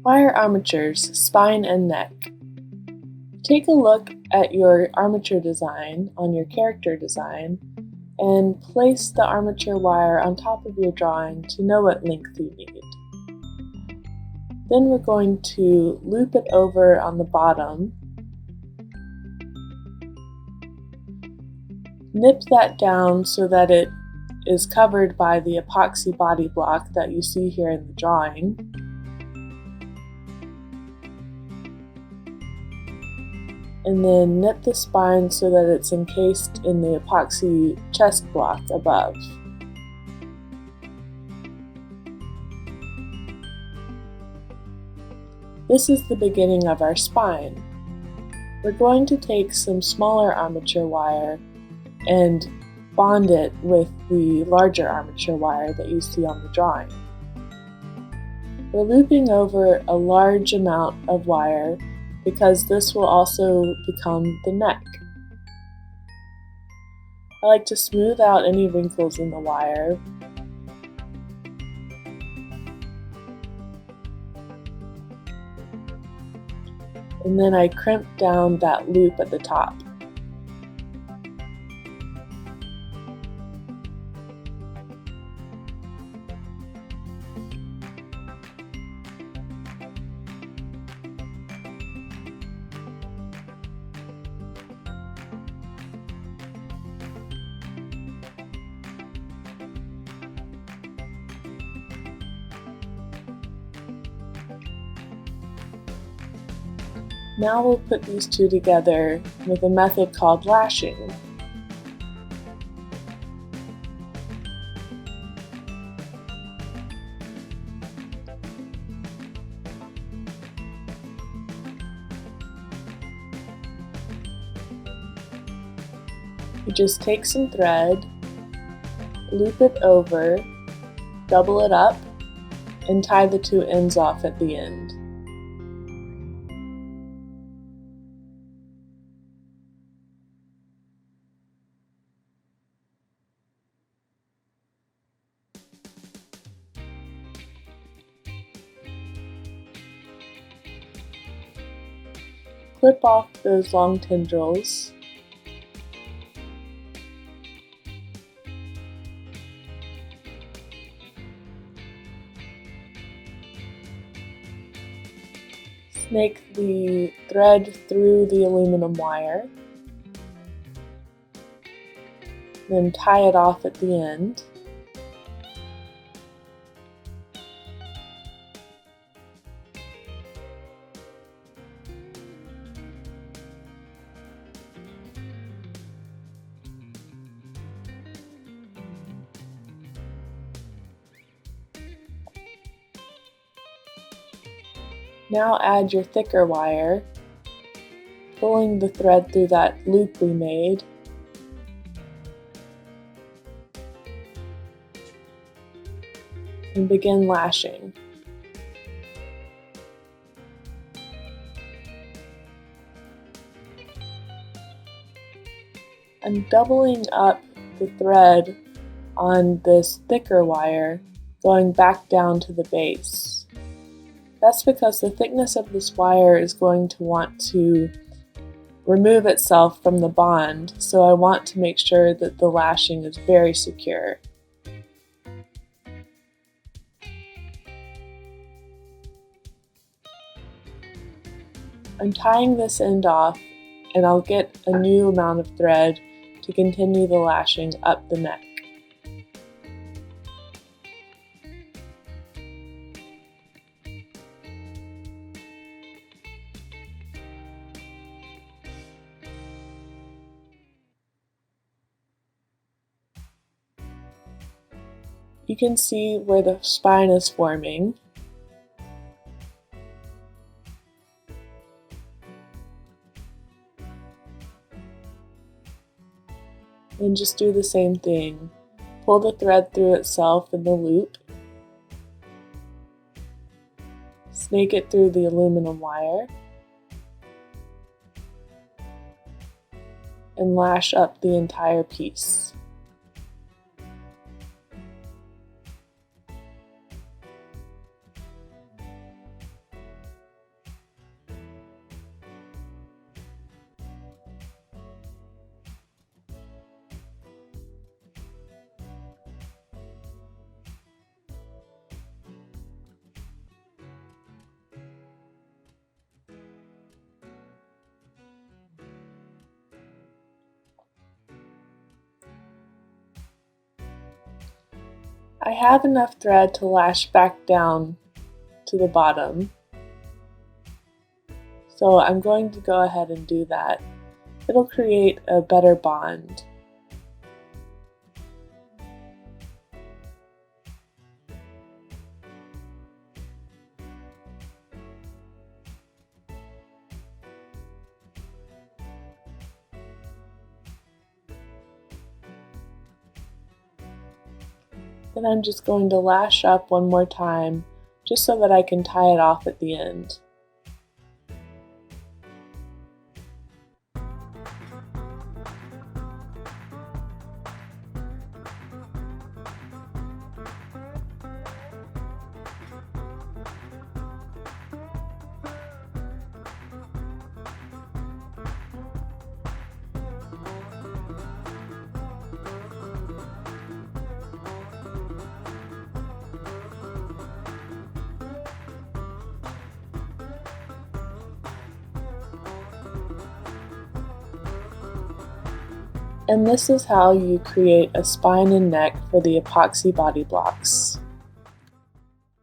Wire armatures, spine and neck. Take a look at your armature design on your character design and place the armature wire on top of your drawing to know what length you need. Then we're going to loop it over on the bottom, nip that down so that it is covered by the epoxy body block that you see here in the drawing. And then nip the spine so that it's encased in the epoxy chest block above. This is the beginning of our spine. We're going to take some smaller armature wire and bond it with the larger armature wire that you see on the drawing. We're looping over a large amount of wire because this will also become the neck. I like to smooth out any wrinkles in the wire. And then I crimp down that loop at the top. Now we'll put these two together with a method called lashing. You just take some thread, loop it over, double it up, and tie the two ends off at the end. Clip off those long tendrils. Snake the thread through the aluminum wire, then tie it off at the end. Now add your thicker wire, pulling the thread through that loop we made. And begin lashing. I'm doubling up the thread on this thicker wire, going back down to the base. That's because the thickness of this wire is going to want to remove itself from the bond, so I want to make sure that the lashing is very secure. I'm tying this end off, and I'll get a new amount of thread to continue the lashing up the neck. You can see where the spine is forming. And just do the same thing. Pull the thread through itself in the loop. Snake it through the aluminum wire. And lash up the entire piece. I have enough thread to lash back down to the bottom, so I'm going to go ahead and do that. It'll create a better bond. Then I'm just going to lash up one more time, just so that I can tie it off at the end. And this is how you create a spine and neck for the epoxy body blocks.